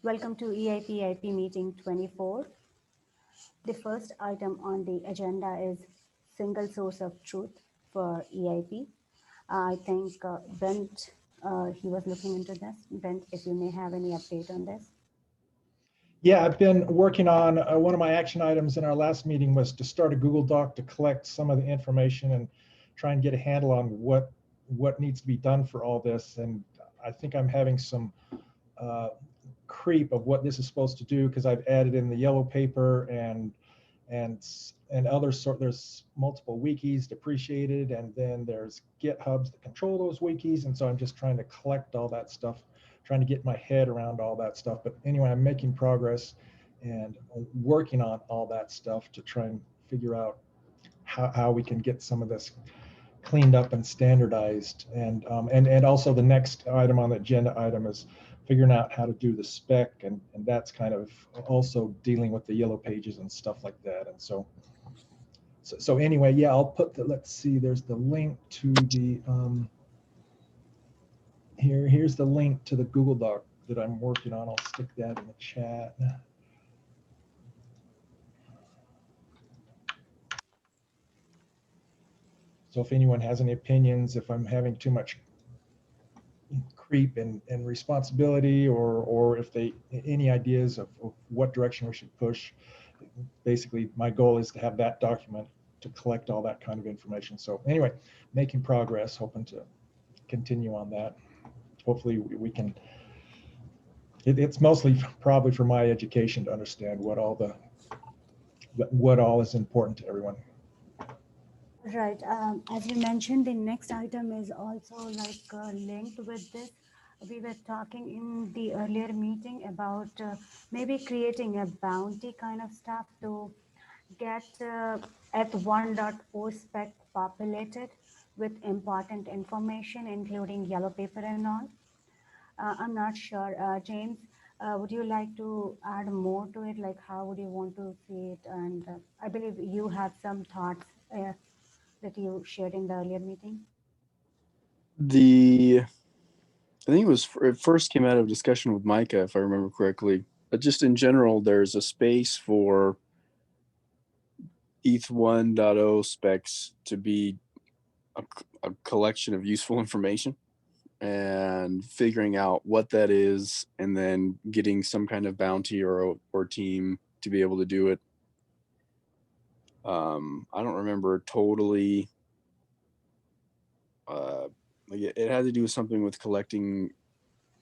Welcome to EIPIP meeting 24. The first item on the agenda is single source of truth for EIP. I think Brent, he was looking into this. Brent, if you may have any update on this. Yeah, I've been working on one of my action items in our last meeting was to start a Google Doc to collect some of the information and try and get a handle on what needs to be done for all this. And I think I'm having some creep of what this is supposed to do because I've added in the yellow paper and other sort. There's multiple wikis depreciated, and then there's GitHubs that control those wikis. And so I'm just trying to collect all that stuff, trying to get my head around all that stuff. But anyway, I'm making progress and working on all that stuff to try and figure out how we can get some of this cleaned up and standardized. And also the next item on the agenda item is figuring out how to do the spec, and that's kind of also dealing with the yellow pages and stuff like that. And so anyway, yeah, I'll put the, let's see, there's the link to the here's the link to the Google Doc that I'm working on. I'll stick that in the chat. So if anyone has any opinions, if I'm having too much creep and responsibility, or if they any ideas of what direction we should push, basically my goal is to have that document to collect all that kind of information. So anyway, making progress, hoping to continue on that. Hopefully we can, it's mostly probably for my education to understand what all is important to everyone. Right. As you mentioned, the next item is also like linked with this. We were talking in the earlier meeting about maybe creating a bounty kind of stuff to get F1.0 spec populated with important information, including yellow paper and all. I'm not sure. James, would you like to add more to it? Like, how would you want to see it? And I believe you have some thoughts that you shared in the earlier meeting. I think it first came out of discussion with Micah, if I remember correctly. But just in general, there's a space for ETH 1.0 specs to be a collection of useful information, and figuring out what that is, and then getting some kind of bounty or team to be able to do it. I don't remember totally. It had to do with something with collecting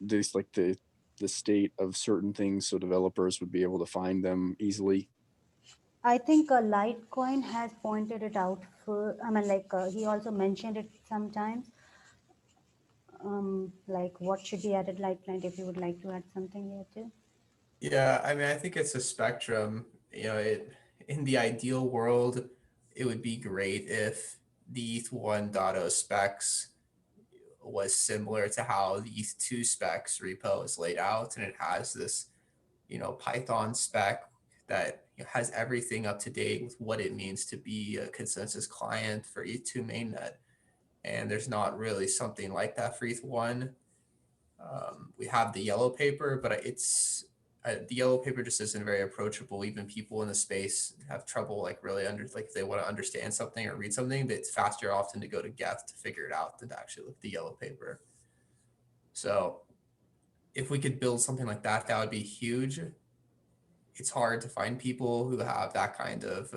this, like the state of certain things, so developers would be able to find them easily. I think Litecoin has pointed it out for, I mean, like he also mentioned it sometimes. Like what should be added, Litecoin, if you would like to add something here too. Yeah, I mean, I think it's a spectrum. In the ideal world, it would be great if the ETH 1.0 specs was similar to how the ETH 2 specs repo is laid out, and it has this, Python spec that has everything up to date with what it means to be a consensus client for ETH 2 mainnet. And there's not really something like that for ETH 1. We have the yellow paper, but the yellow paper just isn't very approachable. Even people in the space have trouble really if they want to understand something or read something, it's faster often to go to Geth to figure it out than to actually look at the yellow paper. So if we could build something like that, that would be huge. It's hard to find people who have that kind of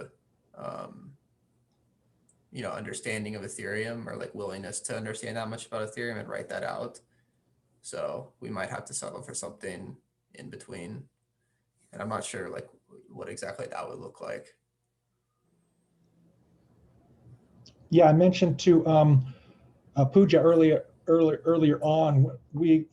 understanding of Ethereum, or willingness to understand that much about Ethereum and write that out. So we might have to settle for something in between. And I'm not sure what exactly that would look like. Yeah, I mentioned to Pooja earlier on,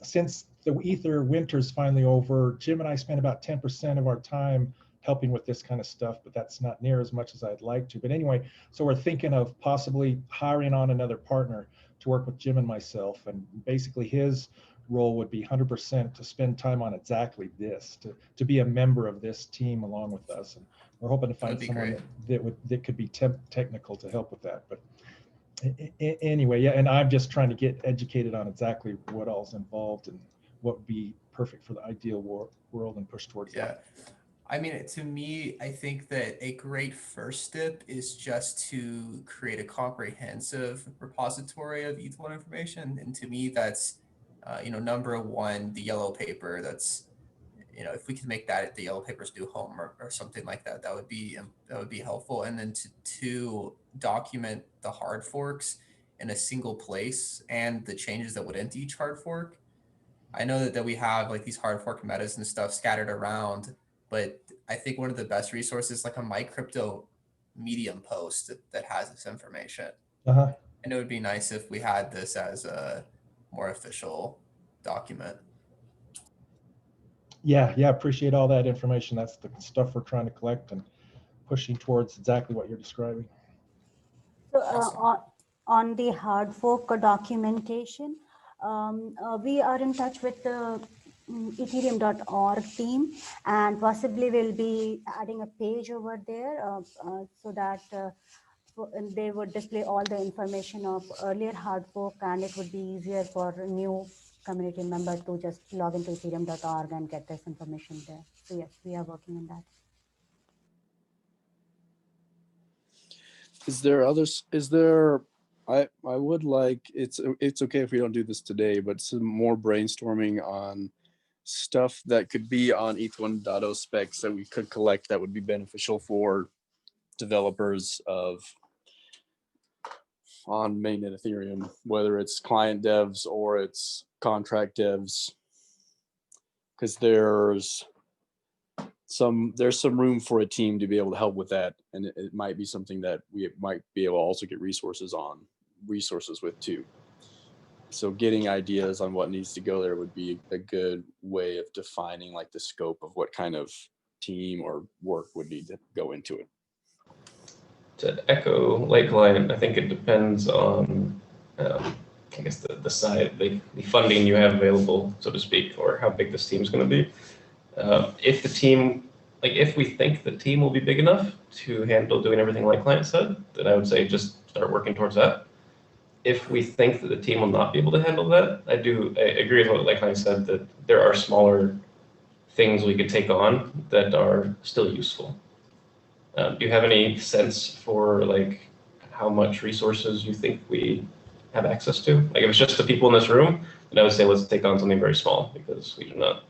since the Ether winter's finally over, Jim and I spent about 10% of our time helping with this kind of stuff, but that's not near as much as I'd like to. But anyway, so we're thinking of possibly hiring on another partner to work with Jim and myself, and basically his role would be 100% to spend time on exactly this, to be a member of this team along with us. And we're hoping to find someone that could be technical to help with that. But anyway, yeah, and I'm just trying to get educated on exactly what all's involved and what would be perfect for the ideal world and push towards Yeah. that. I mean, to me, I think that a great first step is just to create a comprehensive repository of ETH1 information. And to me, that's, number one, the yellow paper. That's, if we can make that the yellow paper's new home or something like that, that would be helpful. And then to document the hard forks in a single place and the changes that went into each hard fork. I know that we have like these hard fork metas and stuff scattered around, but I think one of the best resources is like a My Crypto Medium post that has this information. Uh-huh. And it would be nice if we had this as a more official document. Yeah, appreciate all that information. That's the stuff we're trying to collect and pushing towards exactly what you're describing. So Awesome. on the hard fork documentation, we are in touch with the Ethereum.org team, and possibly we'll be adding a page over there so that they would display all the information of earlier hard fork, and it would be easier for a new community member to just log into Ethereum.org and get this information there. So yes, we are working on that. Is there others? Is there? I would like it's okay if we don't do this today, but some more brainstorming on stuff that could be on ETH1.0 specs that we could collect that would be beneficial for developers on mainnet Ethereum, whether it's client devs or it's contract devs, because there's some room for a team to be able to help with that, and it might be something that we might be able to also get resources with too. So getting ideas on what needs to go there would be a good way of defining like the scope of what kind of team or work would need to go into it. To echo Lakeline, I think it depends on, I guess, the side, the funding you have available, so to speak, or how big this team is going to be. If the team, if we think the team will be big enough to handle doing everything like Client said, then I would say just start working towards that. If we think that the team will not be able to handle that, I agree with what Client said, that there are smaller things we could take on that are still useful. Do you have any sense for how much resources you think we have access to? If it's just the people in this room, then I would say let's take on something very small, because we do not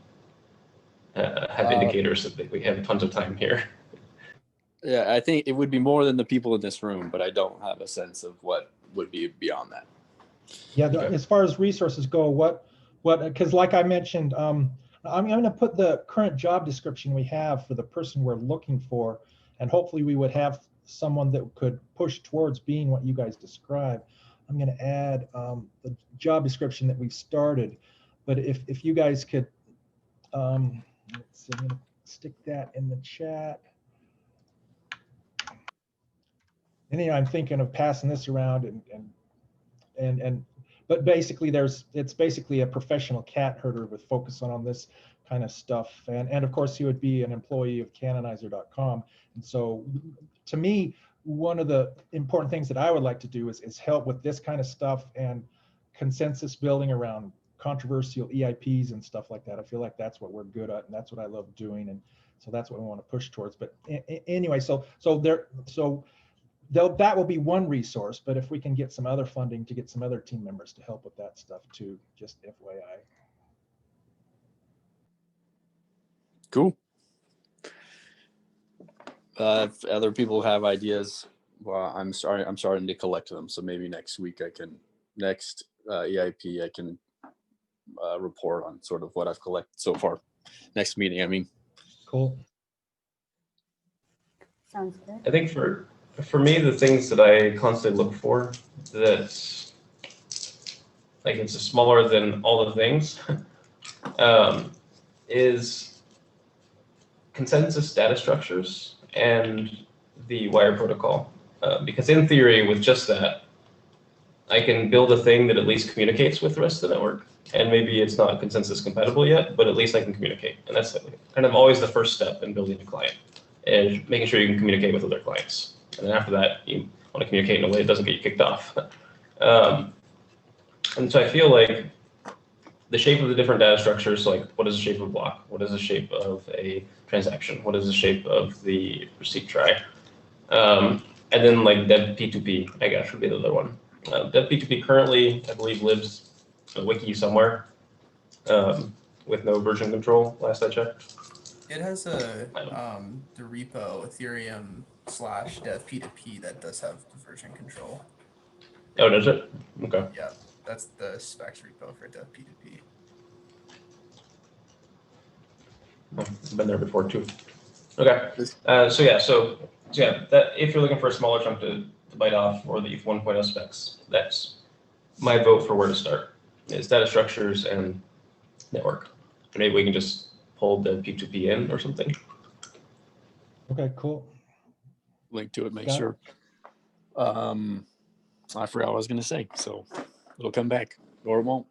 have indicators that we have tons of time here. Yeah, I think it would be more than the people in this room, but I don't have a sense of what would be beyond that. Yeah, as far as resources go, because like I mentioned, I'm going to put the current job description we have for the person we're looking for, and hopefully we would have someone that could push towards being what you guys describe. I'm going to add the job description that we've started, but if you guys could, let's see, I'm going to stick that in the chat. And I'm thinking of passing this around but basically it's basically a professional cat herder with focus on this kind of stuff, and of course he would be an employee of canonizer.com. And so to me, one of the important things that I would like to do is help with this kind of stuff and consensus building around controversial EIPs and stuff like that. I feel like that's what we're good at, and that's what I love doing, and so that's what we want to push towards. But anyway, that will be one resource, but if we can get some other funding to get some other team members to help with that stuff too, just FYI. Cool. If other people have ideas, well, I'm starting to collect them. So maybe next week next EIP, I can report on sort of what I've collected so far. Next meeting, I mean. Cool. Sounds good. I think for me, the things that I constantly look for that it's smaller than all the things is consensus data structures and the wire protocol. Because in theory, with just that, I can build a thing that at least communicates with the rest of the network. And maybe it's not consensus compatible yet, but at least I can communicate. And that's kind of always the first step in building a client, and making sure you can communicate with other clients. And then after that, you want to communicate in a way that doesn't get you kicked off. And so I feel like the shape of the different data structures. So like, what is the shape of a block? What is the shape of a transaction? What is the shape of the receipt try? And then like dev P2P, I guess would be the other one. Dev P2P currently, I believe, lives in a wiki somewhere with no version control, last I checked. It has a the repo Ethereum / dev P2P that does have the version control. Oh, does it? Okay. Yeah, that's the specs repo for dev P2P. I've been there before too. Okay. So yeah, that if you're looking for a smaller chunk to bite off for the ETH 1.0 specs, that's my vote for where to start. Is data structures and network. Maybe we can just pull the P2P in or something. Okay, cool. Link to it, make Got it. sure. I forgot what I was going to say, so it'll come back or it won't.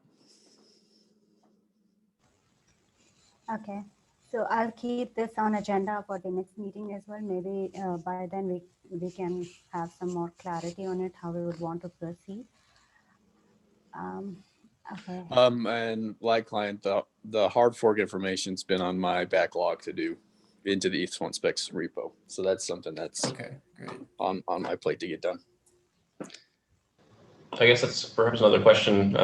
Okay, so I'll keep this on agenda for the next meeting as well. Maybe by then we can have some more clarity on it, how we would want to proceed. Okay. And like client, the hard fork information's been on my backlog to do into the ETH1 specs repo. So that's something that's Okay, great. on my plate to get done. I guess that's perhaps another question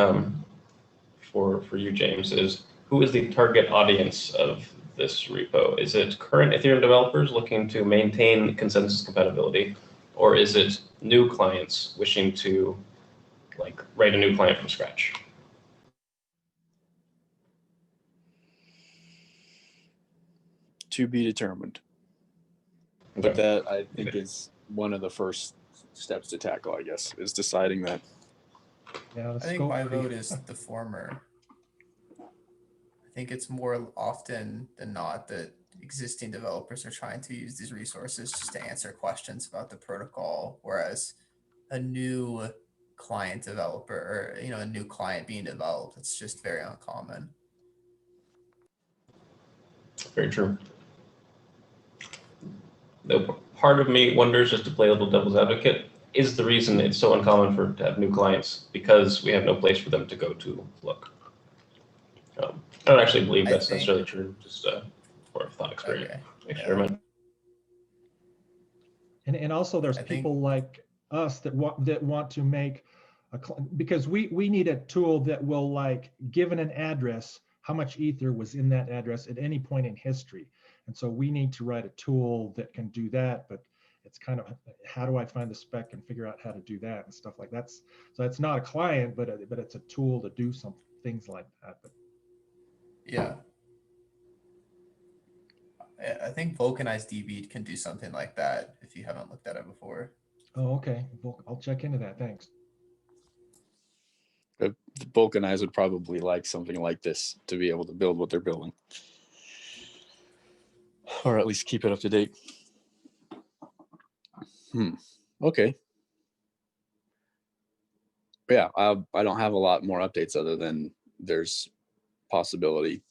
for you, James, is who is the target audience of this repo? Is it current Ethereum developers looking to maintain consensus compatibility, or is it new clients wishing to like write a new client from scratch? To be determined. Okay. But that I think is one of the first steps to tackle, I guess, is deciding that. Yeah, I think my vote is the former. I think it's more often than not that existing developers are trying to use these resources just to answer questions about the protocol, whereas a new client developer or a new client being developed, it's just very uncommon. Very true. Though part of me wonders, just to play a little devil's advocate, is the reason it's so uncommon to have new clients because we have no place for them to go to look. I don't actually believe that's necessarily true, just for a thought experiment. And also there's people like us that want to make because we need a tool that will, like, given an address, how much ether was in that address at any point in history. And so we need to write a tool that can do that, but it's kind of, how do I find the spec and figure out how to do that and stuff like that. So it's not a client, but it's a tool to do some things like that. But yeah, I think Vulcanized DB can do something like that if you haven't looked at it before. Oh, okay. I'll check into that. Thanks. The Vulcanize would probably like something like this to be able to build what they're building, or at least keep it up to date. Okay. Yeah, I don't have a lot more updates other than there's possibility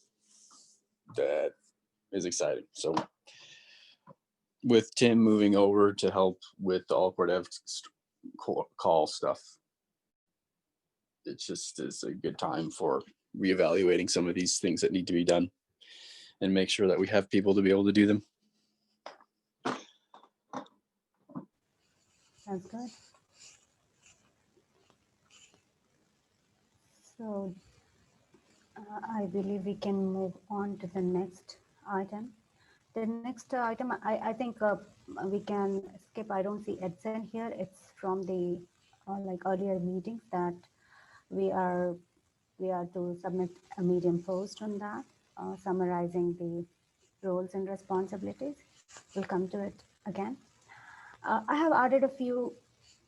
that is exciting. So with Tim moving over to help with the all core dev call stuff, it just is a good time for reevaluating some of these things that need to be done and make sure that we have people to be able to do them. Sounds good. So I believe we can move on to the next item. The next item, I think we can skip. I don't see Edson here. It's from the like earlier meetings that we are to submit a Medium post on that, summarizing the roles and responsibilities. We'll come to it again. I have added a few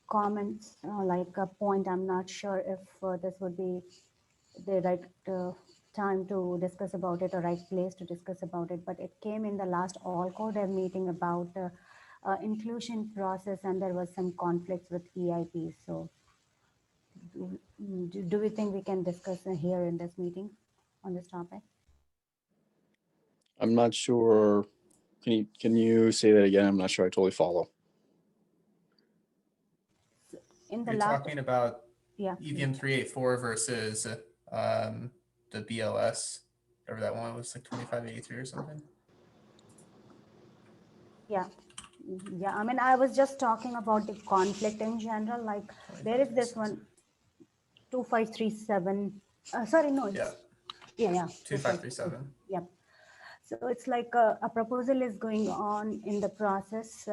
comments, like a point. I'm not sure if this would be the right time to discuss about it or right place to discuss about it, but it came in the last all core dev meeting about inclusion process, and there was some conflicts with EIP. So do we think we can discuss here in this meeting on this topic? I'm not sure. Can you say that again? I'm not sure I totally follow. In the You're talking about EVM 384 versus the BLS, whatever that one was, like 2583 or something. Yeah. Yeah, I mean, I was just talking about the conflict in general. Like, there is this one, 2537. Sorry, no, it's, yeah, 2537. Yep. So it's like a proposal is going on in the process,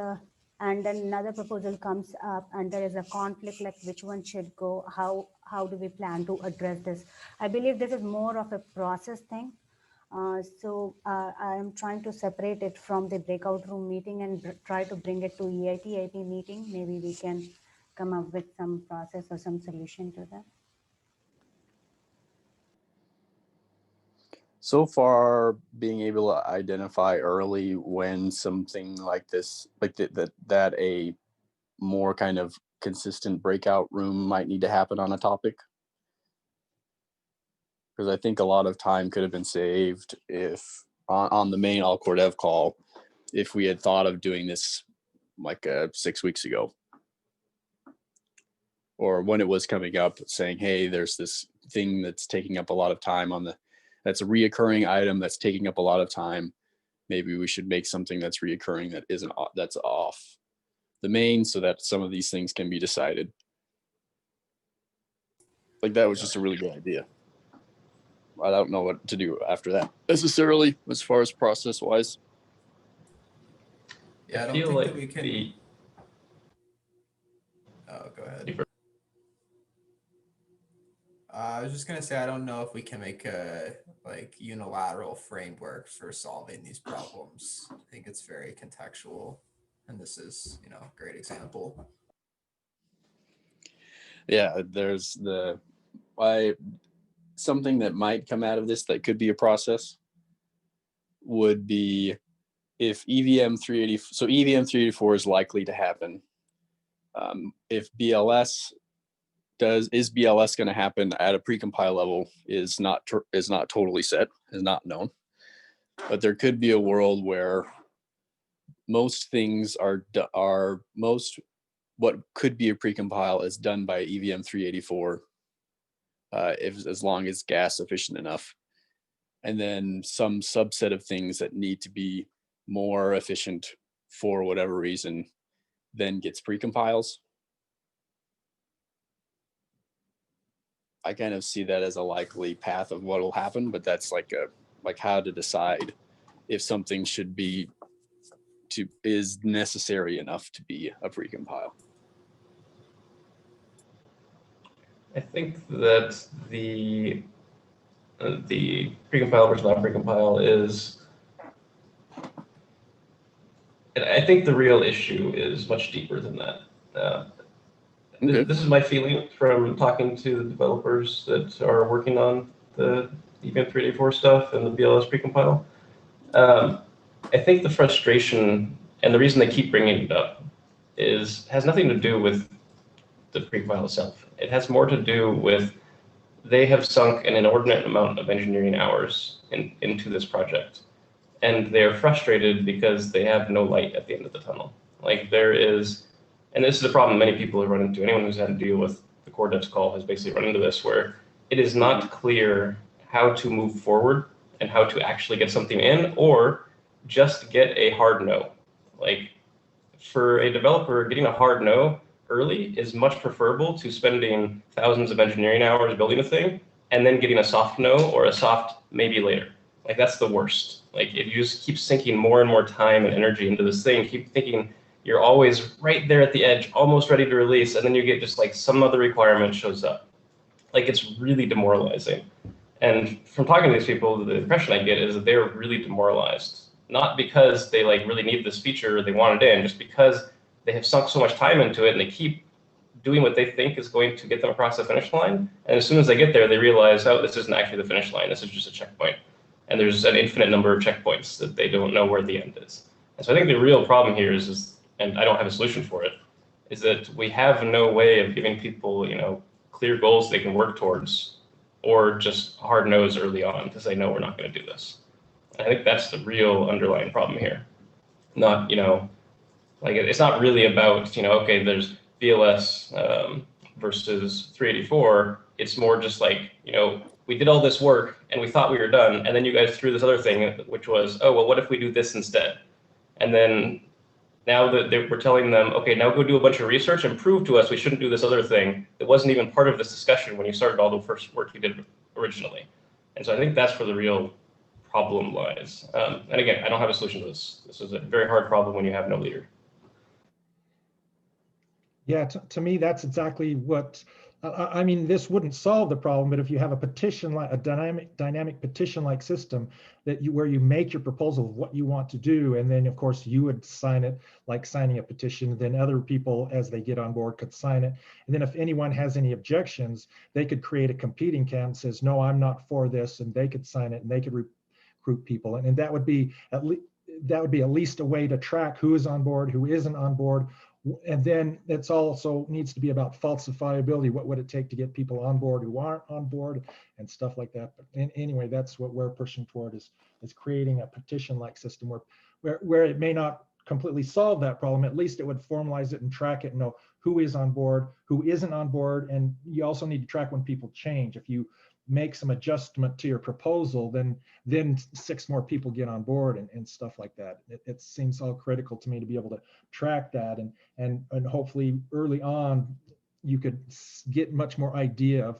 and then another proposal comes up, and there is a conflict, like which one should go, how do we plan to address this? I believe this is more of a process thing. So I am trying to separate it from the breakout room meeting and try to bring it to EIPIP meeting. Maybe we can come up with some process or some solution to that. So far, being able to identify early when something like this, like that a more kind of consistent breakout room might need to happen on a topic. Because I think a lot of time could have been saved if on the main all core dev call, if we had thought of doing this like 6 weeks ago, or when it was coming up, saying, hey, there's this thing that's taking up a lot of time that's a reoccurring item that's taking up a lot of time. Maybe we should make something that's reoccurring that's off the main, so that some of these things can be decided. Like, that was just a really good idea. I don't know what to do after that necessarily, as far as process wise. Yeah, I don't feel think like that we can. Oh, go ahead. I was just gonna say, I don't know if we can make a like unilateral framework for solving these problems. I think it's very contextual, and this is, a great example. Yeah, there's something that might come out of this that could be a process would be if EVM 380, so EVM 384 is likely to happen. If BLS is BLS going to happen at a precompile level is not totally set, is not known, but there could be a world where most things what could be a precompile is done by EVM 384. As long as gas efficient enough, and then some subset of things that need to be more efficient for whatever reason then gets precompiles. I kind of see that as a likely path of what will happen, but that's like how to decide if something is necessary enough to be a precompile. I think that the precompile versus not precompile is, and I think the real issue is much deeper than that. Okay. This is my feeling from talking to the developers that are working on the EVM 384 stuff and the BLS precompile. I think the frustration and the reason they keep bringing it up has nothing to do with the precompile itself. It has more to do with they have sunk an inordinate amount of engineering hours into this project. And they're frustrated because they have no light at the end of the tunnel. Like there is, and this is a problem many people have run into. Anyone who's had to deal with the core devs call has basically run into this, where it is not clear how to move forward and how to actually get something in, or just get a hard no. Like for a developer, getting a hard no early is much preferable to spending thousands of engineering hours building a thing and then getting a soft no or a soft maybe later. Like that's the worst. Like if you just keep sinking more and more time and energy into this thing, keep thinking you're always right there at the edge, almost ready to release, and then you get just like some other requirement shows up. Like it's really demoralizing. And from talking to these people, the impression I get is that they're really demoralized. Not because they like really need this feature or they want it in, just because they have sunk so much time into it and they keep doing what they think is going to get them across the finish line. And as soon as they get there, they realize, oh, this isn't actually the finish line. This is just a checkpoint. And there's an infinite number of checkpoints that they don't know where the end is. And so I think the real problem here is, and I don't have a solution for it, is that we have no way of giving people, clear goals they can work towards, or just hard no's early on to say, no, we're not going to do this. And I think that's the real underlying problem here. Not, like it's not really about, okay, there's BLS versus 384. It's more just like, we did all this work and we thought we were done, and then you guys threw this other thing, which was, oh, well, what if we do this instead? And then now that we're telling them, okay, now go do a bunch of research and prove to us we shouldn't do this other thing that wasn't even part of this discussion when you started all the first work you did originally. And so I think that's where the real problem lies. And again, I don't have a solution to this. This is a very hard problem when you have no leader. Yeah, to me, that's exactly what, I mean, this wouldn't solve the problem, but if you have a petition, like a dynamic petition-like system that where you make your proposal of what you want to do, and then of course you would sign it like signing a petition, then other people as they get on board could sign it. And then if anyone has any objections, they could create a competing camp that says, no, I'm not for this, and they could sign it and they could recruit people. And that would be at least a way to track who is on board, who isn't on board. And then it's also needs to be about falsifiability. What would it take to get people on board who aren't on board and stuff like that. But anyway, that's what we're pushing toward is creating a petition-like system where it may not completely solve that problem. At least it would formalize it and track it and know who is on board, who isn't on board. And you also need to track when people change. If you make some adjustment to your proposal, then 6 more people get on board and stuff like that. It seems all critical to me to be able to track that and hopefully early on you could get much more idea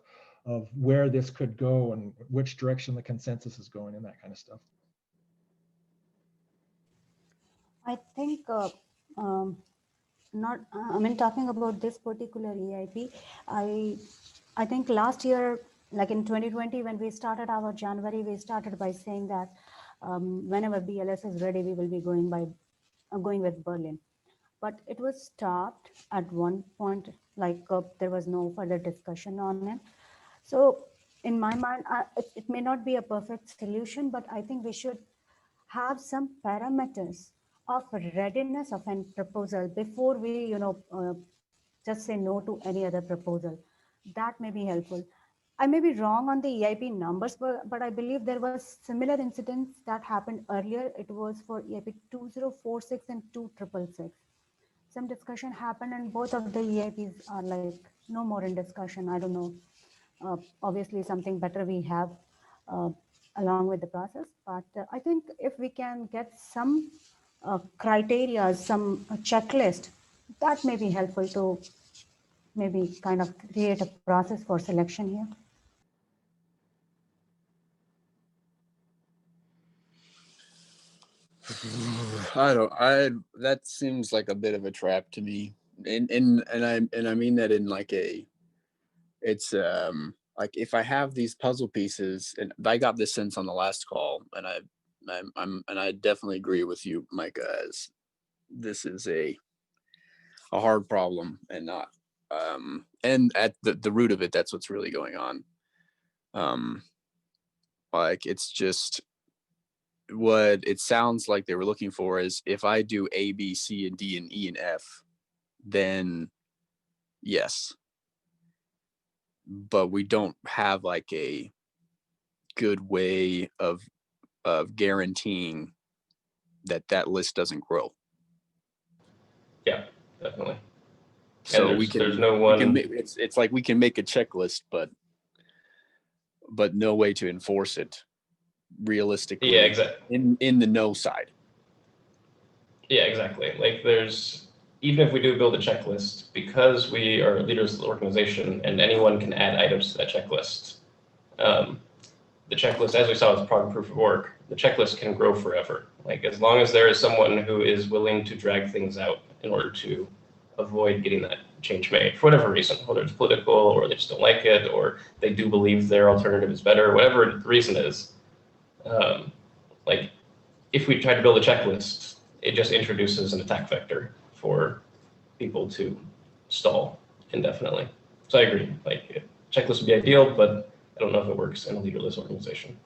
of where this could go and which direction the consensus is going and that kind of stuff. I think talking about this particular EIP, I think last year, like in 2020, when we started our January, we started by saying that whenever BLS is ready, we will be going with Berlin. But it was stopped at one point, like there was no further discussion on it. So in my mind, it may not be a perfect solution, but I think we should have some parameters of readiness of a proposal before we, just say no to any other proposal. That may be helpful. I may be wrong on the EIP numbers, but I believe there was similar incidents that happened earlier. It was for EIP 2046 and 2666. Some discussion happened and both of the EIPs are like no more in discussion. I don't know. Obviously something better we have along with the process, but I think if we can get some criteria, some checklist, that may be helpful to maybe kind of create a process for selection here. That seems like a bit of a trap to me. And I mean that in like it's like if I have these puzzle pieces, and I got this sense on the last call, and I definitely agree with you, Micah, as this is a hard problem and not and at the root of it, that's what's really going on. Like it's just what it sounds like they were looking for is if I do A, B, C, and D, and E, and F, then yes. But we don't have like a good way of guaranteeing that list doesn't grow. Yeah, definitely. So there's no one. It's like we can make a checklist, but no way to enforce it realistically. Yeah, exactly. In the no side. Yeah, exactly. Like even if we do build a checklist, because we are leaders of the organization and anyone can add items to that checklist, the checklist, as we saw with product proof of work, the checklist can grow forever. Like as long as there is someone who is willing to drag things out in order to avoid getting that change made for whatever reason, whether it's political or they just don't like it or they do believe their alternative is better, whatever the reason is. Like if we try to build a checklist, it just introduces an attack vector for people to stall indefinitely. So I agree, like checklist would be ideal, but I don't know if it works in a leaderless organization.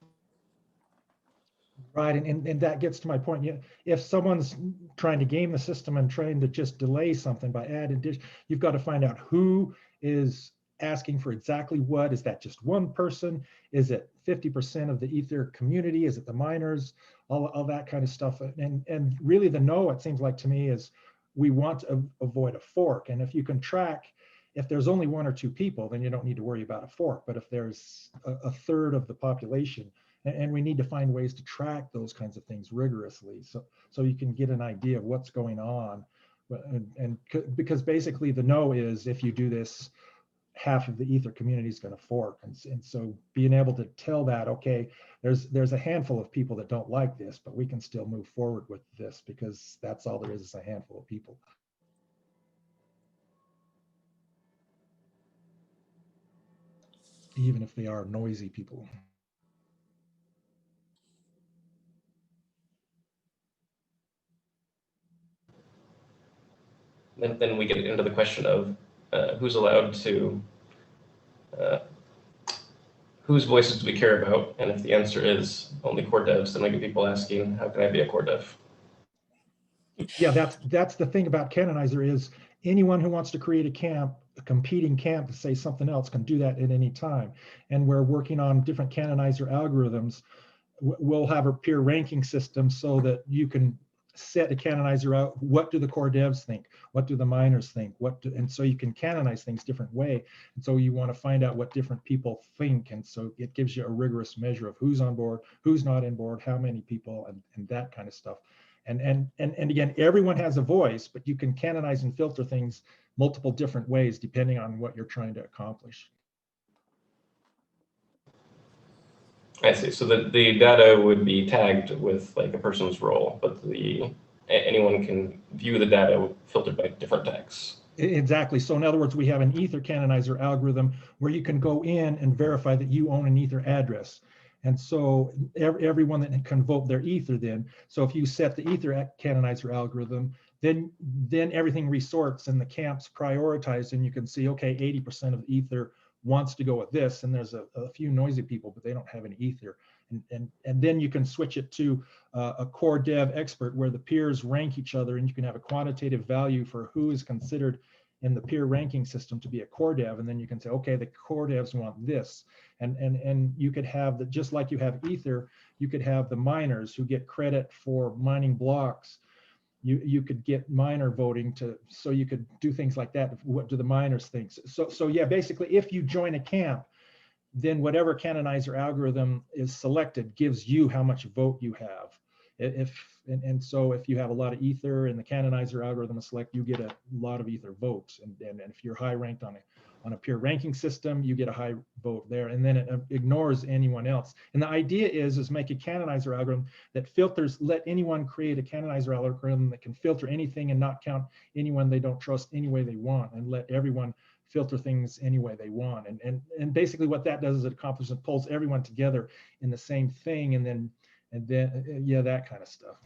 Right, and that gets to my point. If someone's trying to game the system and trying to just delay something by adding, you've got to find out who is asking for exactly what. Is that just one person? Is it 50% of the Ether community? Is it the miners? All that kind of stuff. And really the no, it seems like to me, is we want to avoid a fork. And if you can track, If there's only 1 or 2 people, then you don't need to worry about a fork. But if there's a third of the population, and we need to find ways to track those kinds of things rigorously, so you can get an idea of what's going on. And because basically the no is, if you do this, half of the Ether community is going to fork. And so being able to tell that, okay, there's a handful of people that don't like this, but we can still move forward with this because that's all there is a handful of people. Even if they are noisy people. Then we get into the question of who's allowed to, whose voices do we care about? And if the answer is only core devs, then we get people asking, how can I be a core dev? Yeah, that's the thing about Canonizer is anyone who wants to create a competing camp to say something else can do that at any time. And we're working on different Canonizer algorithms. We'll have a peer ranking system so that you can set a Canonizer out. What do the core devs think? What do the miners think? And so you can canonize things different way. And so you want to find out what different people think. And so it gives you a rigorous measure of who's on board, who's not on board, how many people, and that kind of stuff. And again, everyone has a voice, but you can canonize and filter things multiple different ways depending on what you're trying to accomplish. I see. So the data would be tagged with like a person's role, but anyone can view the data filtered by different tags. Exactly. So in other words, we have an Ether canonizer algorithm where you can go in and verify that you own an Ether address. And so everyone that can vote their Ether then. So if you set the Ether canonizer algorithm, then everything resorts and the camps prioritize, and you can see, okay, 80% of Ether wants to go with this, and there's a few noisy people, but they don't have any Ether. And then you can switch it to a core dev expert where the peers rank each other, and you can have a quantitative value for who is considered in the peer ranking system to be a core dev. And then you can say, okay, the core devs want this. And you could have just like you have Ether, you could have the miners who get credit for mining blocks. You could get miner voting so you could do things like that. What do the miners think? So yeah, basically, if you join a camp, then whatever canonizer algorithm is selected gives you how much vote you have. So if you have a lot of Ether and the canonizer algorithm is select, you get a lot of Ether votes. And if you're high ranked on a peer ranking system, you get a high vote there, and then it ignores anyone else. And the idea is make a canonizer algorithm that filters, let anyone create a canonizer algorithm that can filter anything and not count anyone they don't trust any way they want, and let everyone filter things any way they want. And basically what that does is it accomplishes, it pulls everyone together in the same thing, and then yeah, that kind of stuff.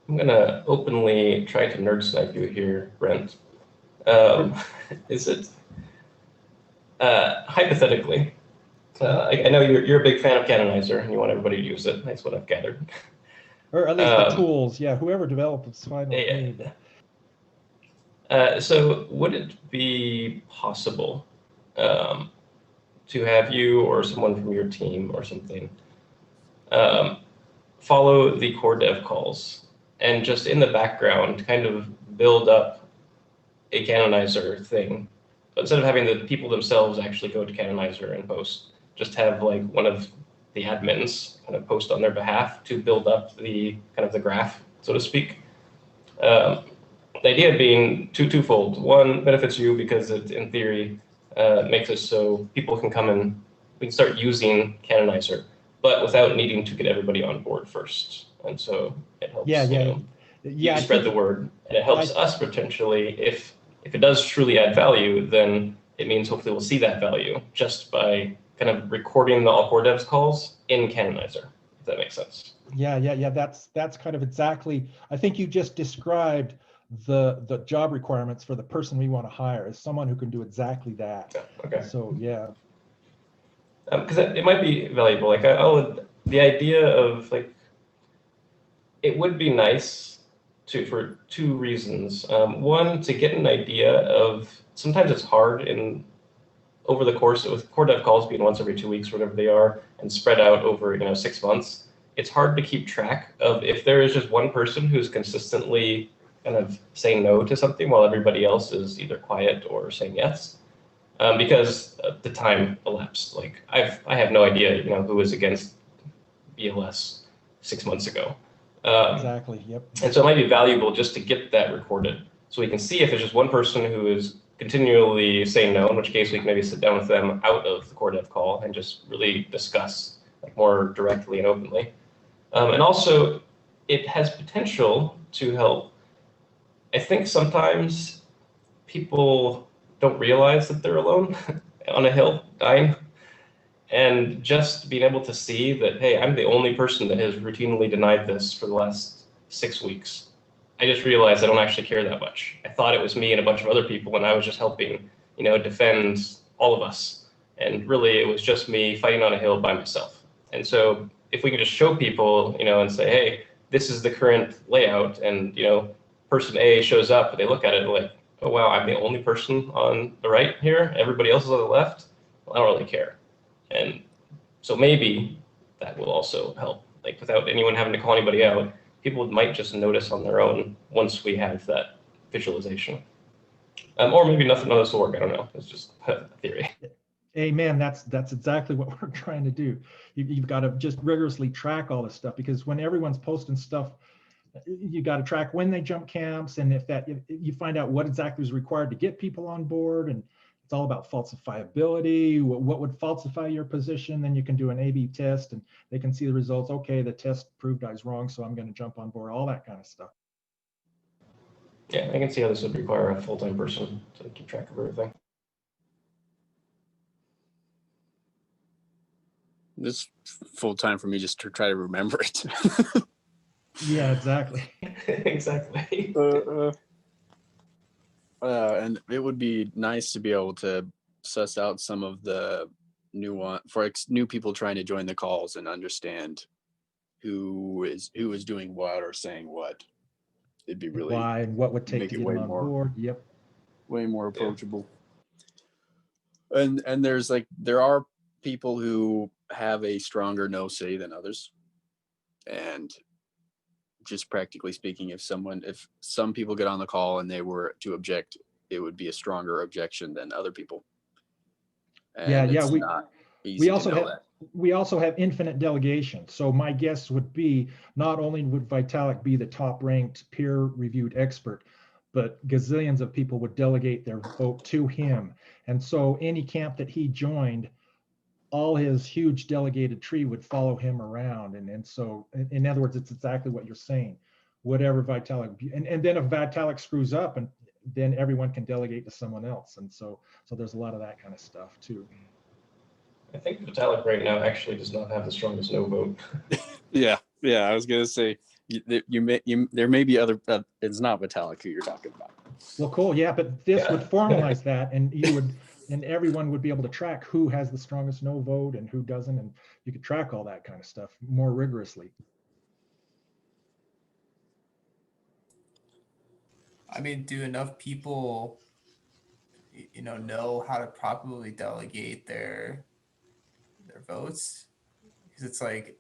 I'm gonna openly try to nerd snipe you here, Brent. Is it hypothetically? I know you're a big fan of Canonizer and you want everybody to use it. That's what I've gathered. Or at least the tools, yeah. Whoever develops it's fine with me. So would it be possible to have you or someone from your team or something follow the core dev calls and just in the background kind of build up a Canonizer thing? But instead of having the people themselves actually go to Canonizer and post, just have like one of the admins kind of post on their behalf to build up the kind of the graph, so to speak. The idea being twofold. One, benefits you because it, in theory, makes it so people can come and we can start using Canonizer, but without needing to get everybody on board first. And so it helps you spread the word, and it helps us potentially. If it does truly add value, then it means hopefully we'll see that value just by kind of recording the all core devs calls in Canonizer, if that makes sense. Yeah. That's kind of exactly. I think you just described the job requirements for the person we want to hire is someone who can do exactly that. Yeah, okay. So yeah. Because it might be valuable. Like the idea of like, it would be nice for two reasons. One, to get an idea of, sometimes it's hard over the course with core dev calls being once every 2 weeks, whatever they are, and spread out over 6 months. it's hard to keep track of if there is just one person who's consistently kind of saying no to something while everybody else is either quiet or saying yes. Because the time elapsed. Like I have no idea, who was against BLS 6 months ago. Exactly. Yep. And so it might be valuable just to get that recorded, so we can see if there's just one person who is continually saying no, in which case we can maybe sit down with them out of the core dev call and just really discuss like more directly and openly. And also, it has potential to help. I think sometimes people don't realize that they're alone on a hill dying. And just being able to see that, hey, I'm the only person that has routinely denied this for the last 6 weeks. I just realized I don't actually care that much. I thought it was me and a bunch of other people, and I was just helping, defend all of us. And really, it was just me fighting on a hill by myself. And so if we can just show people, and say, hey, this is the current layout, and, person A shows up, and they look at it like, oh, wow, I'm the only person on the right here. Everybody else is on the left. Well, I don't really care. And so maybe that will also help, like without anyone having to call anybody out, people might just notice on their own once we have that visualization. Or maybe none of this will work, I don't know, it's just a theory. Amen. That's exactly what we're trying to do. You've got to just rigorously track all this stuff, because when everyone's posting stuff, you got to track when they jump camps, and if you find out what exactly is required to get people on board, and it's all about falsifiability. What would falsify your position? Then you can do an A/B test, and they can see the results. Okay, the test proved I was wrong, so I'm going to jump on board. All that kind of stuff. Yeah, I can see how this would require a full-time person to keep track of everything. This full time for me just to try to remember it. Yeah, exactly. Exactly. And it would be nice to be able to suss out some of the nuance for new people trying to join the calls and understand who is doing what or saying what. It'd be really Why and what would take make to it get way them on more- board. Yep. way more approachable. And there are people who have a stronger no say than others. And just practically speaking, if some people get on the call and they were to object, it would be a stronger objection than other people. And Yeah, it's not easy to know that. We also have infinite delegation. So my guess would be not only would Vitalik be the top ranked peer reviewed expert, but gazillions of people would delegate their vote to him. And so any camp that he joined, all his huge delegated tree would follow him around. And so in other words, it's exactly what you're saying. Whatever Vitalik, and then if Vitalik screws up, and then everyone can delegate to someone else. And so there's a lot of that kind of stuff too. I think Vitalik right now actually does not have the strongest no vote. Yeah. I was gonna say there may be other. It's not Vitalik who you're talking about. Well, cool. Yeah, but this Yeah. would formalize that, and everyone would be able to track who has the strongest no vote and who doesn't, and you could track all that kind of stuff more rigorously. I mean, do enough people, know how to properly delegate their votes? Because it's like,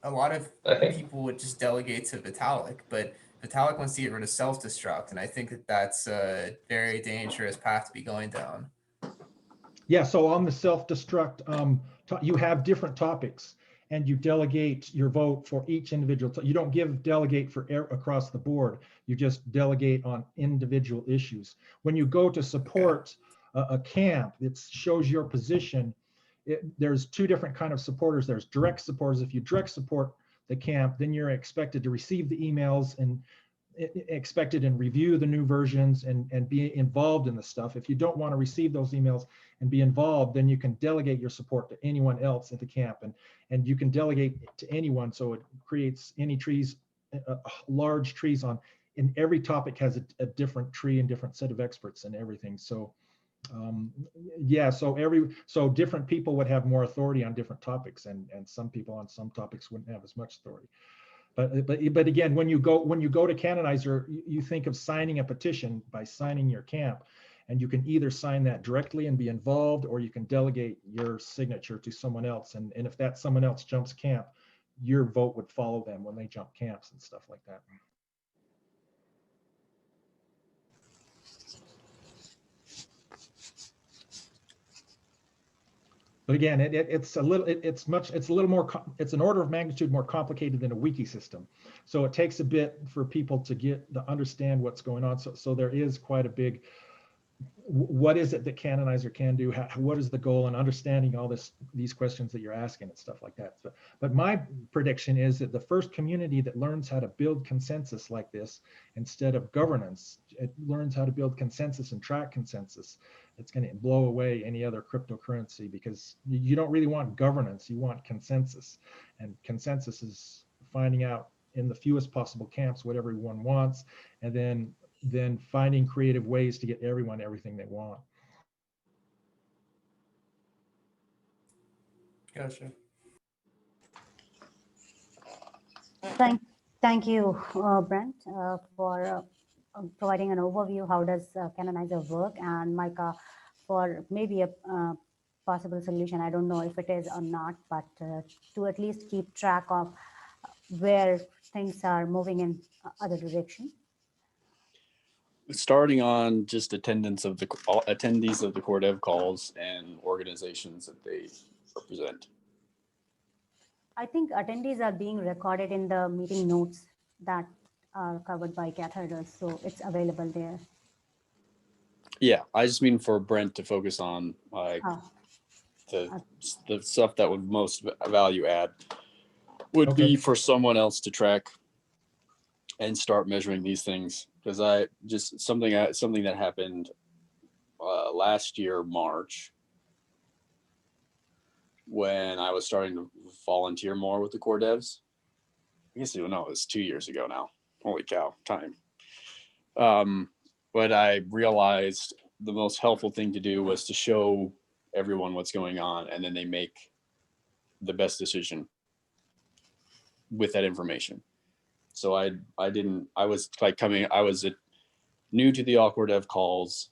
a lot of people would just delegate to Vitalik, but Vitalik wants to get rid of self-destruct, and I think that's a very dangerous path to be going down. Yeah, so on the self-destruct, you have different topics, and you delegate your vote for each individual. You don't delegate for across the board. You just delegate on individual issues. When you go to support a camp, it shows your position. There's two different kind of supporters. There's direct supporters. If you direct support the camp, then you're expected to receive the emails and expected and review the new versions and be involved in the stuff. If you don't want to receive those emails and be involved, then you can delegate your support to anyone else at the camp, and you can delegate to anyone. So it creates any trees, large trees in every topic has a different tree and different set of experts and everything. So so different people would have more authority on different topics, and some people on some topics wouldn't have as much authority. But again, when you go to Canonizer, you think of signing a petition by signing your camp, and you can either sign that directly and be involved, or you can delegate your signature to someone else. And if that someone else jumps camp, your vote would follow them when they jump camps and stuff like that. But again, it's a little more, it's an order of magnitude more complicated than a wiki system. So it takes a bit for people to understand what's going on. So there is quite a big, what is it that Canonizer can do? What is the goal, and understanding all these questions that you're asking and stuff like that. So, but my prediction is that the first community that learns how to build consensus like this, instead of governance, it learns how to build consensus and track consensus. It's going to blow away any other cryptocurrency, because you don't really want governance, you want consensus. And consensus is finding out in the fewest possible camps what everyone wants, and then finding creative ways to get everyone everything they want. Gotcha. Thank you, Brent, for providing an overview. How does Canonizer work? And Micah, for maybe a possible solution. I don't know if it is or not, but to at least keep track of where things are moving in other direction. Starting on just attendees of the core dev calls and organizations that they represent. I think attendees are being recorded in the meeting notes that are covered by Cathoders, so it's available there. Yeah, I just mean for Brent to focus on like the stuff that would most value add would be for someone else to track and start measuring these things. Because I just something that happened last year, March, when I was starting to volunteer more with the core devs. I guess you know it was 2 years ago now. Holy cow, time. But I realized the most helpful thing to do was to show everyone what's going on, and then they make the best decision with that information. So I was new to the awkward dev calls.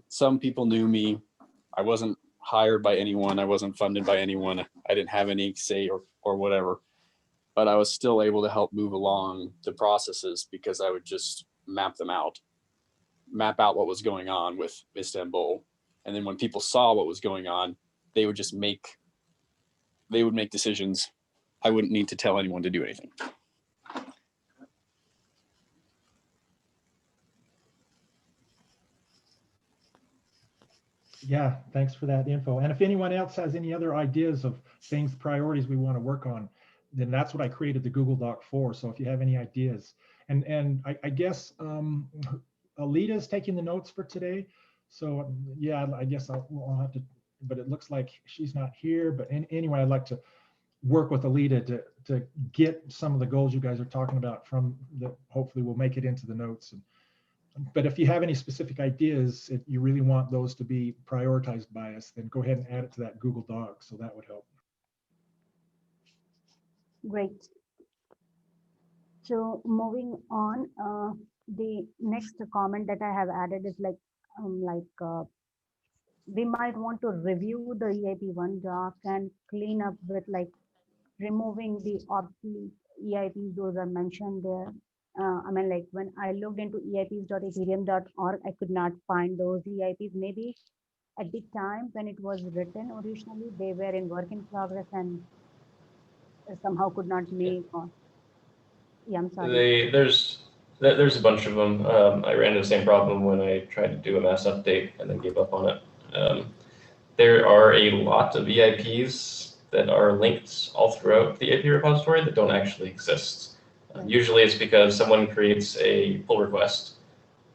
Some people knew me. I wasn't hired by anyone. I wasn't funded by anyone. I didn't have any say or whatever, but I was still able to help move along the processes because I would just map out what was going on with Istanbul. And then when people saw what was going on, they would make decisions. I wouldn't need to tell anyone to do anything. Yeah, thanks for that info. And if anyone else has any other ideas of things, priorities we want to work on, then that's what I created the Google Doc for. So if you have any ideas, and I guess Alita is taking the notes for today. So yeah, I guess I'll have to, but it looks like she's not here. But anyway, I'd like to work with Alita to get some of the goals you guys are talking about from the, hopefully we'll make it into the notes. But if you have any specific ideas, if you really want those to be prioritized by us, then go ahead and add it to that Google Doc. So that would help. Great. So moving on, the next comment that I have added is we might want to review the EIP1 doc and clean up with removing the obsolete EIPs, those are mentioned there. When I looked into eips.ethereum.org, I could not find those EIPs. Maybe at the time when it was written originally, they were in work in progress and somehow could not make. Yeah, I'm sorry. There's a bunch of them. I ran into the same problem when I tried to do a mass update and then gave up on it. There are a lot of EIPs that are linked all throughout the EIP repository that don't actually exist. Usually it's because someone creates a pull request,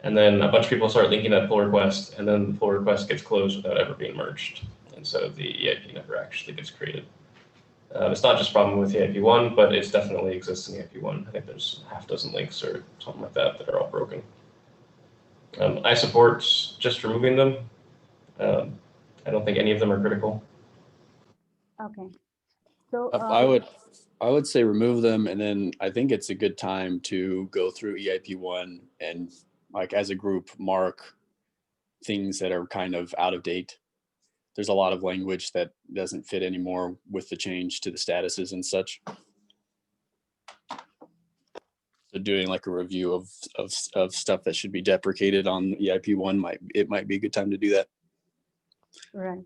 and then a bunch of people start linking that pull request, and then the pull request gets closed without ever being merged. And so the EIP never actually gets created. It's not just a problem with EIP1, but it definitely exists in EIP1. I think there's half a dozen links or something like that that are all broken. I support just removing them. I don't think any of them are critical. Okay. So I would say remove them, and then I think it's a good time to go through EIP1 and as a group mark things that are kind of out of date. there's a lot of language that doesn't fit anymore with the change to the statuses and such. So doing like a review of stuff that should be deprecated on EIP1 might be a good time to do that. Right.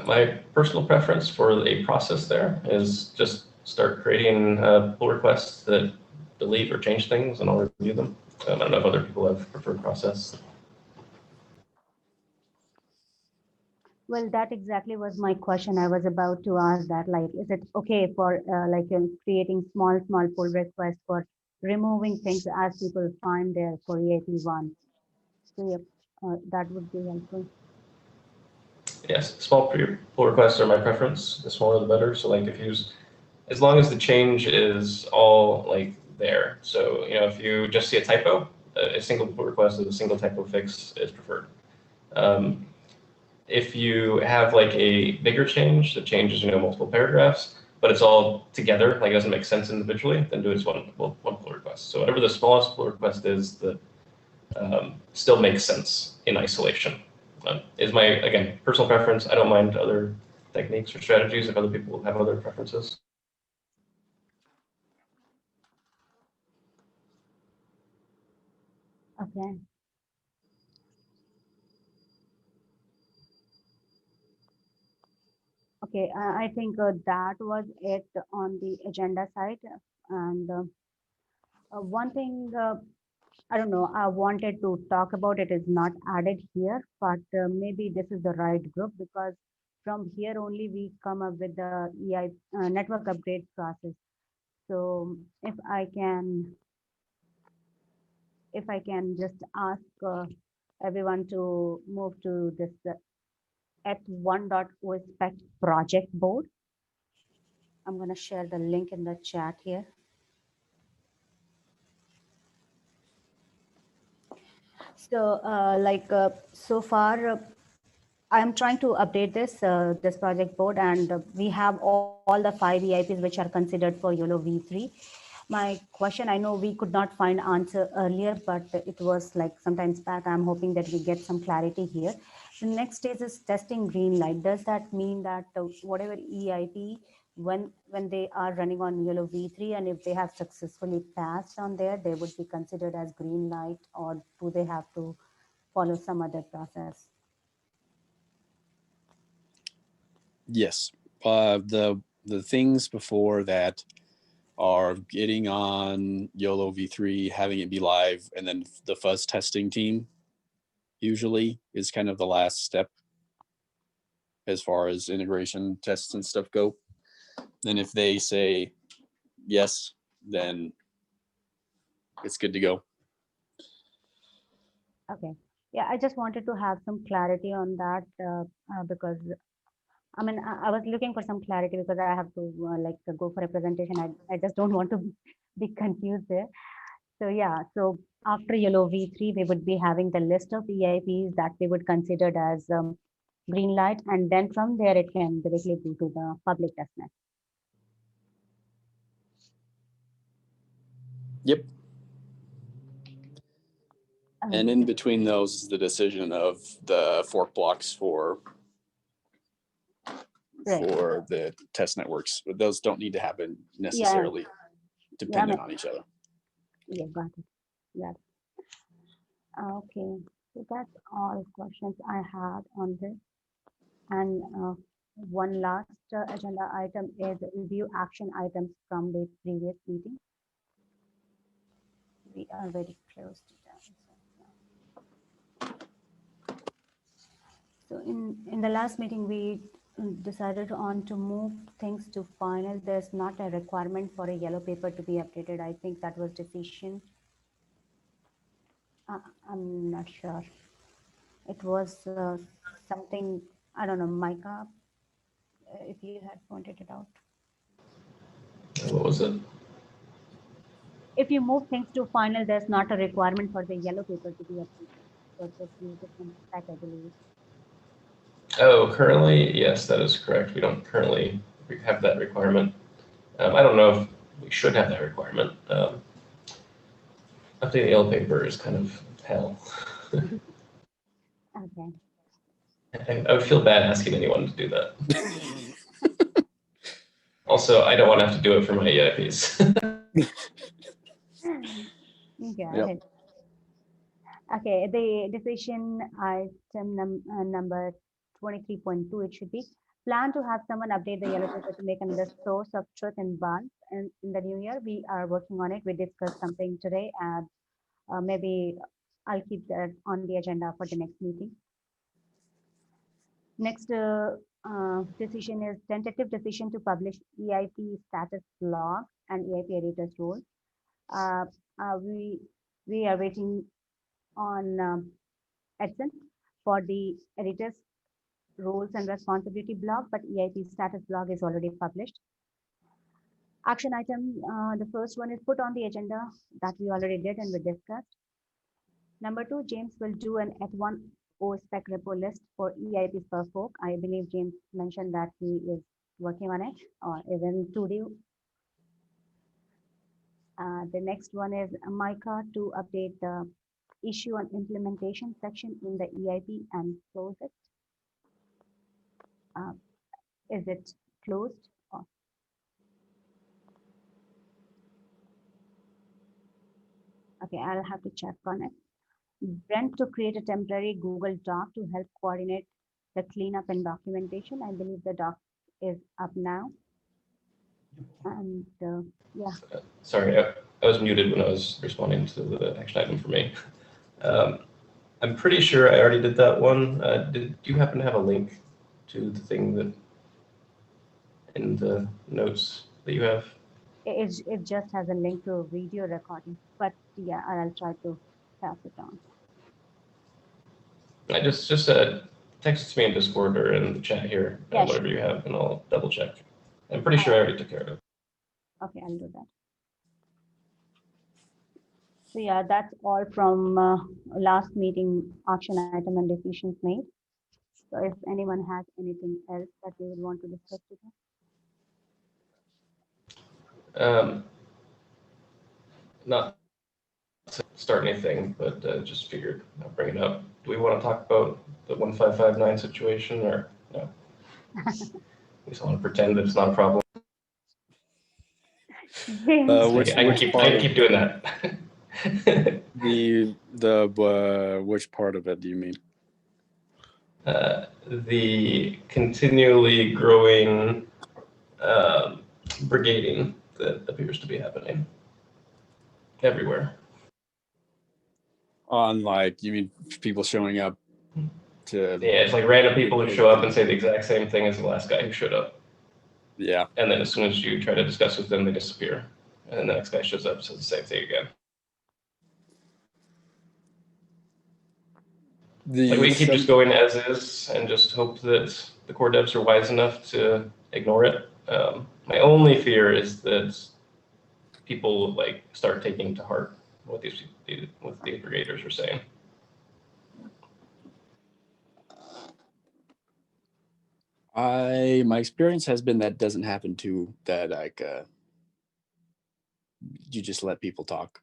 My personal preference for a process there is just start creating pull requests that delete or change things, and I'll review them. I don't know if other people have preferred process. Well, that exactly was my question. I was about to ask that, like, is it okay for creating small pull requests for removing things as people find there for EIP1? So yeah, that would be helpful. Yes, small pull requests are my preference. The smaller the better. So like as long as the change is all like there. So, if you just see a typo, a single pull request with a single typo fix is preferred. If you have like a bigger change that changes, multiple paragraphs, but it's all together, like it doesn't make sense individually, then do it as one pull request. So whatever the smallest pull request is that still makes sense in isolation. Is my, again, personal preference. I don't mind other techniques or strategies if other people have other preferences. Okay. Okay, I think that was it on the agenda side. And one thing, I don't know, I wanted to talk about it is not added here, but maybe this is the right group because from here only we come up with the network upgrade process. So if I can just ask everyone to move to this at1.ospec project board. I'm going to share the link in the chat here. So so far, I'm trying to update this project board, and we have all the 5 EIPs which are considered for YOLO V3. My question, I know we could not find answer earlier, but it was like sometimes back. I'm hoping that we get some clarity here. The next stage is testing green light. Does that mean that whatever EIP, when they are running on YOLO V3, and if they have successfully passed on there, they would be considered as green light, or do they have to follow some other process? Yes, the things before that are getting on YOLO V3, having it be live, and then the fuzz testing team usually is kind of the last step as far as integration tests and stuff go. Then if they say yes, then it's good to go. Okay. Yeah, I just wanted to have some clarity on that because I mean, I was looking for some clarity because I have to go for a presentation. I just don't want to be confused there. So yeah, so after YOLO V3, we would be having the list of EIPs that we would consider as green light, and then from there it can directly go to the public testnet. Yep. And in between those is the decision of the fork blocks for the test networks. But those don't need to happen necessarily dependent on each other. Yeah, got it. Yeah. Okay, so that's all questions I had on this. And one last agenda item is review action items from the previous meeting. We are very close to that. So in the last meeting, we decided on to move things to final. There's not a requirement for a yellow paper to be updated. I think that was decision. I'm not sure. It was something, I don't know, Micah, if you had pointed it out. What was it? If you move things to final, there's not a requirement for the yellow paper to be updated. So just use it from stack, I believe. Oh, currently, yes, that is correct. We don't currently have that requirement. I don't know if we should have that requirement. Updating the yellow paper is kind of hell. Okay. I would feel bad asking anyone to do that. Also, I don't want to have to do it for my EIPs. Got Yep. it. Okay, the decision item number 23.2, it should be plan to have someone update the yellow paper to make another source of truth in bonds. And in the new year, we are working on it. We discussed something today, and maybe I'll keep that on the agenda for the next meeting. Next decision is tentative decision to publish EIP status log and EIP editor's role. Uh, we are waiting on Edson for the editor's roles and responsibility blog, but EIP status blog is already published. Action item, the first one is put on the agenda that we already did and we discussed. Number 2, James will do an at1O spec repo list for EIPs per fork. I believe James mentioned that he is working on it or is in to do. The next one is Micah to update the issue and implementation section in the EIP and close it. Is it closed? Okay, I'll have to check on it. Brent to create a temporary Google Doc to help coordinate the cleanup and documentation. I believe the doc is up now. And yeah. Sorry, I was muted when I was responding to the action item for me. I'm pretty sure I already did that one. Do you happen to have a link to the thing that in the notes that you have? It just has a link to a video recording, but yeah, I'll try to pass it on. I just text me in Discord or in the chat here, Yeah, whatever you have, and I'll double check. I'm pretty sure I already took care of it. Okay, I'll do that. So yeah, that's all from last meeting action item and decisions made. So if anyone has anything else that they would want to discuss today. Not to start anything, but just figured I'll bring it up. Do we want to talk about the 1559 situation or no? We just want to pretend that it's not a problem. Which I can keep doing that. Which part of it do you mean? The continually growing brigading that appears to be happening everywhere. On like, you mean people showing up to? Yeah, it's like random people who show up and say the exact same thing as the last guy who showed up. Yeah. And then as soon as you try to discuss with them, they disappear. And then the next guy shows up and says the same thing again. Like we can keep just going as is and just hope that the core devs are wise enough to ignore it. My only fear is that people like start taking to heart what the aggregators are saying. My experience has been that doesn't happen too. That like you just let people talk,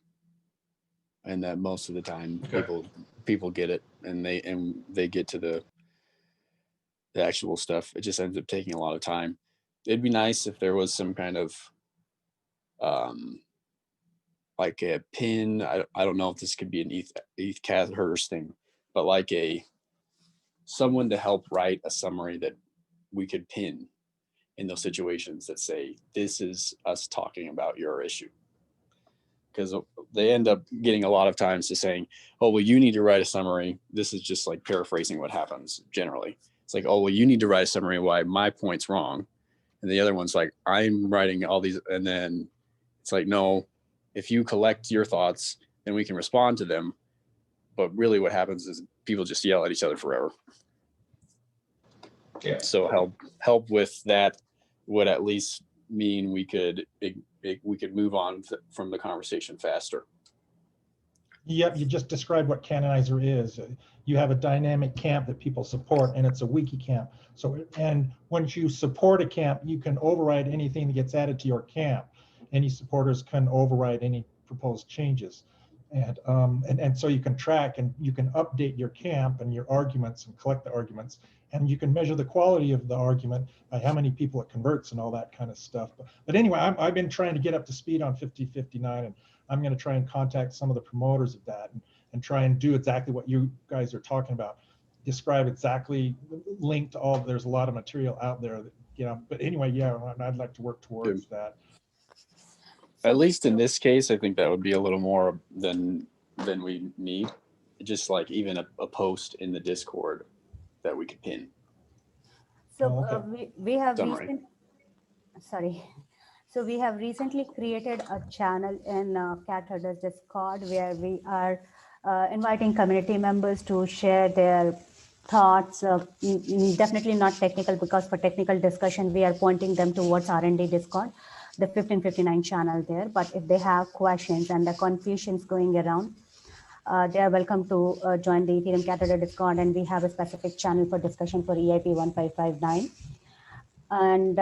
and that most of the time people get it and they get to the actual stuff. It just ends up taking a lot of time. It'd be nice if there was some kind of like a pin. I don't know if this could be an ETH Cathurst thing, but like someone to help write a summary that we could pin in those situations that say, this is us talking about your issue. Because they end up getting a lot of times to saying, oh, well, you need to write a summary. This is just like paraphrasing what happens generally. It's like, oh, well, you need to write a summary why my point's wrong. And the other one's like, I'm writing all these. And then it's like, no, if you collect your thoughts, then we can respond to them. But really what happens is people just yell at each other forever. Yeah. So help with that would at least mean we could move on from the conversation faster. Yep, you just described what Canonizer is. You have a dynamic camp that people support, and it's a wiki camp. So, and once you support a camp, you can override anything that gets added to your camp. Any supporters can override any proposed changes. And so you can track and you can update your camp and your arguments and collect the arguments. and you can measure the quality of the argument by how many people it converts and all that kind of stuff. But anyway, I've been trying to get up to speed on 5059, and I'm going to try and contact some of the promoters of that and try and do exactly what you guys are talking about. Describe exactly, link to all, there's a lot of material out there that, you know, but anyway, yeah, I'd like to work towards that. At least in this case, I think that would be a little more than we need. Just like even a post in the Discord that we could pin. So Oh, okay. we have Summary. So we have recently created a channel in Cat Herders Discord where we are inviting community members to share their thoughts. Definitely not technical, because for technical discussion we are pointing them towards R&D Discord, the 1559 channel there. But if they have questions and the confusions going around, they are welcome to join the Ethereum Cat Herder Discord, and we have a specific channel for discussion for EIP 1559. And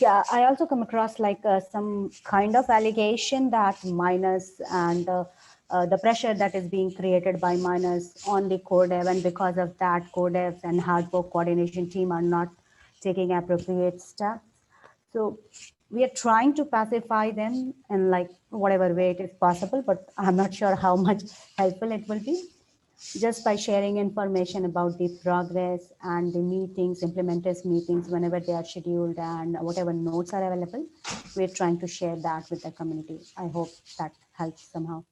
yeah, I also come across like some kind of allegation that miners and the pressure that is being created by miners on the core dev, and because of that, core devs and hard fork coordination team are not taking appropriate steps. So we are trying to pacify them in like whatever way it is possible, but I'm not sure how much helpful it will be. Just by sharing information about the progress and the meetings, implementers meetings, whenever they are scheduled, and whatever notes are available, we're trying to share that with the community. I hope that helps somehow.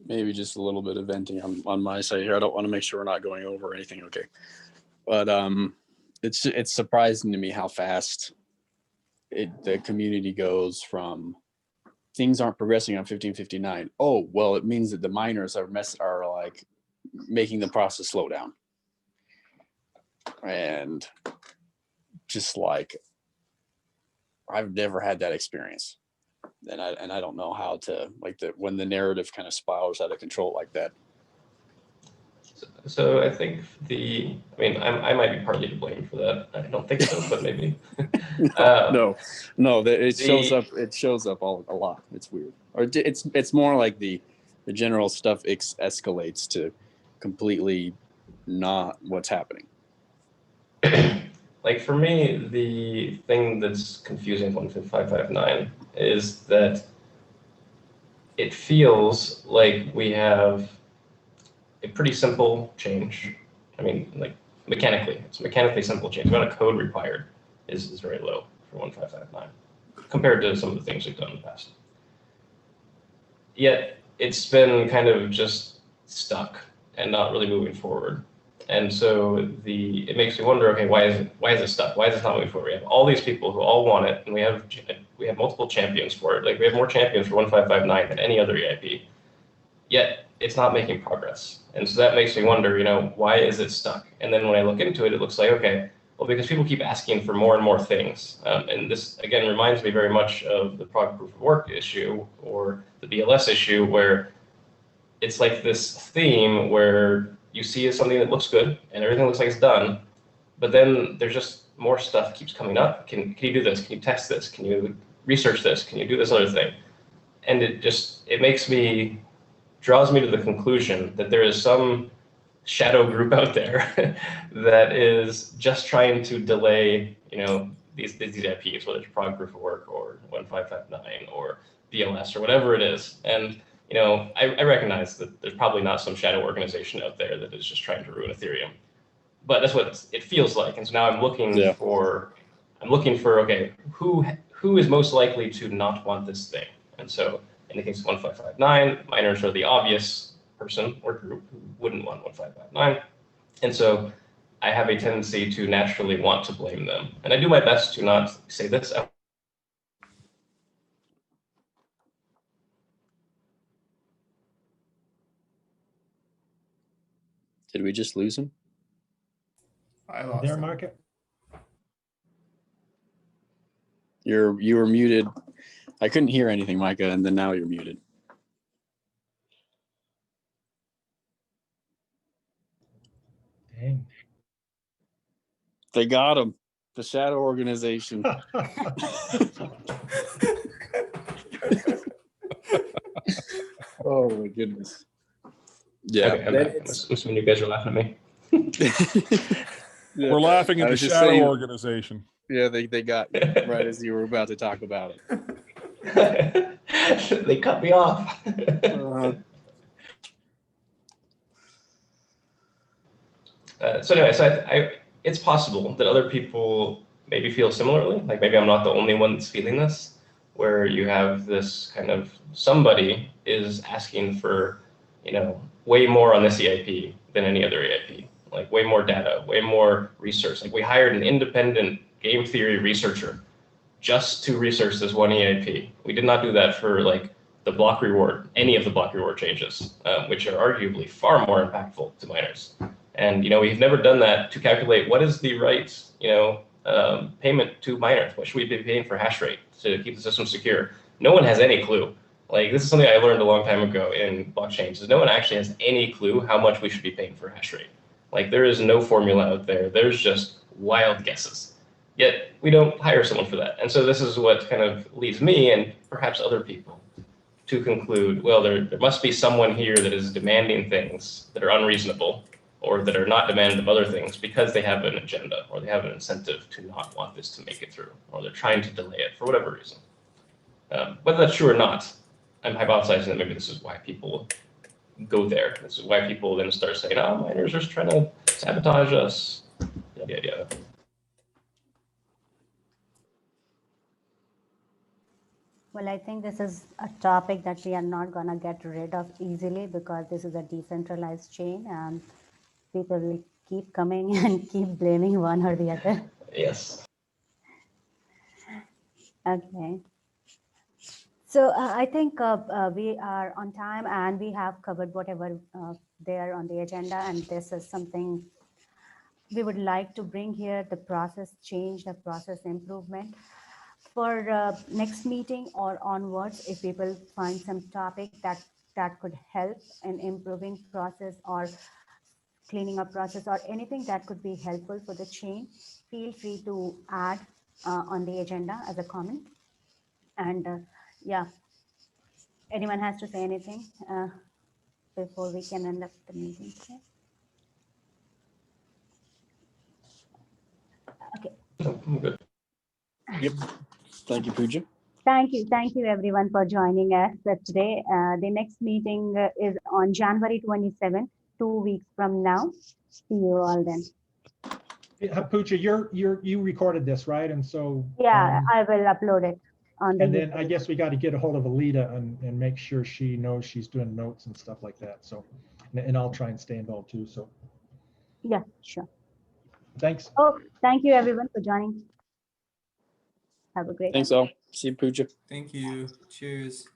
Maybe just a little bit of venting on my side here. I don't want to make sure we're not going over anything. Okay. But it's surprising to me how fast the community goes from things aren't progressing on 1559. Oh, well, it means that the miners are like making the process slow down. And just like, I've never had that experience. And I don't know how to, like, when the narrative kind of spirals out of control like that. So I think I might be partly to blame for that. I don't think so, but maybe. No, it shows up a lot. It's weird. Or it's more like the general stuff escalates to completely not what's happening. Like for me, the thing that's confusing 15559 is that it feels like we have a pretty simple change. I mean, like mechanically, it's a mechanically simple change. The amount of code required is very low for 1559 compared to some of the things we've done in the past. Yet it's been kind of just stuck and not really moving forward. And so it makes me wonder, okay, why is it stuck? Why is it not moving forward? We have all these people who all want it, and we have multiple champions for it. Like we have more champions for 1559 than any other EIP. Yet it's not making progress. And so that makes me wonder, why is it stuck? And then when I look into it, it looks like, okay, well, because people keep asking for more and more things. And this, again, reminds me very much of the prog proof of work issue or the BLS issue, where it's like this theme where you see something that looks good and everything looks like it's done, but then there's just more stuff keeps coming up. Can you do this? Can you test this? Can you research this? Can you do this other thing? And it draws me to the conclusion that there is some shadow group out there that is just trying to delay, these IPs, whether it's prog proof of work or 1559 or BLS or whatever it is. And I recognize that there's probably not some shadow organization out there that is just trying to ruin Ethereum, but that's what it feels like. And so now I'm looking for, okay, who is most likely to not want this thing? And so in the case of 1559, miners are the obvious person or group who wouldn't want 1559. And so I have a tendency to naturally want to blame them. And I do my best to not say this out. Did we just lose him? I lost There, him. Market. You were muted. I couldn't hear anything, Micah, and then now you're muted. Dang. They got him. The shadow organization. Oh my goodness. Yeah. Okay, I'm back. I'm assuming you guys are laughing at me. Yeah, We're laughing I at the was just shadow saying- organization. Yeah, they got you right as you were about to talk about it. They cut me off. So anyway, it's possible that other people maybe feel similarly. Like maybe I'm not the only one that's feeling this, where you have this kind of somebody is asking for, way more on this EIP than any other EIP, like way more data, way more research. Like we hired an independent game theory researcher just to research this one EIP. We did not do that for like the block reward, any of the block reward changes, which are arguably far more impactful to miners. And we've never done that to calculate what is the right payment to miners. What should we be paying for hash rate to keep the system secure? No one has any clue. Like this is something I learned a long time ago in blockchains. Is no one actually has any clue how much we should be paying for hash rate. Like there is no formula out there. There's just wild guesses. Yet we don't hire someone for that. And so this is what kind of leads me and perhaps other people to conclude, well, there must be someone here that is demanding things that are unreasonable or that are not demanded of other things because they have an agenda or they have an incentive to not want this to make it through, or they're trying to delay it for whatever reason. Whether that's true or not, I'm hypothesizing that maybe this is why people go there. This is why people then start saying, oh, miners are just trying to sabotage us, yada, yada, yada. Well, I think this is a topic that we are not going to get rid of easily because this is a decentralized chain and people will keep coming and keep blaming one or the other. Yes. Okay. So I think we are on time and we have covered whatever there on the agenda, and this is something we would like to bring here, the process change, the process improvement. For next meeting or onwards, if people find some topic that could help in improving process or cleaning up process or anything that could be helpful for the chain, feel free to add on the agenda as a comment. And yeah, anyone has to say anything before we can end up the meeting today? Okay. I'm good. Yep. Thank you, Pooja. Thank you everyone for joining us today. The next meeting is on January 27th, 2 weeks from now. See you all then. Pooja, you recorded this, right? And so Yeah, I will upload it on the and then YouTube. I guess we got to get a hold of Alita and make sure she knows she's doing notes and stuff like that. So, and I'll try and stay involved too. So, Yeah, sure. thanks. Oh, thank you everyone for joining. Have a great Thanks day. all. See you, Pooja. Thank you. Cheers.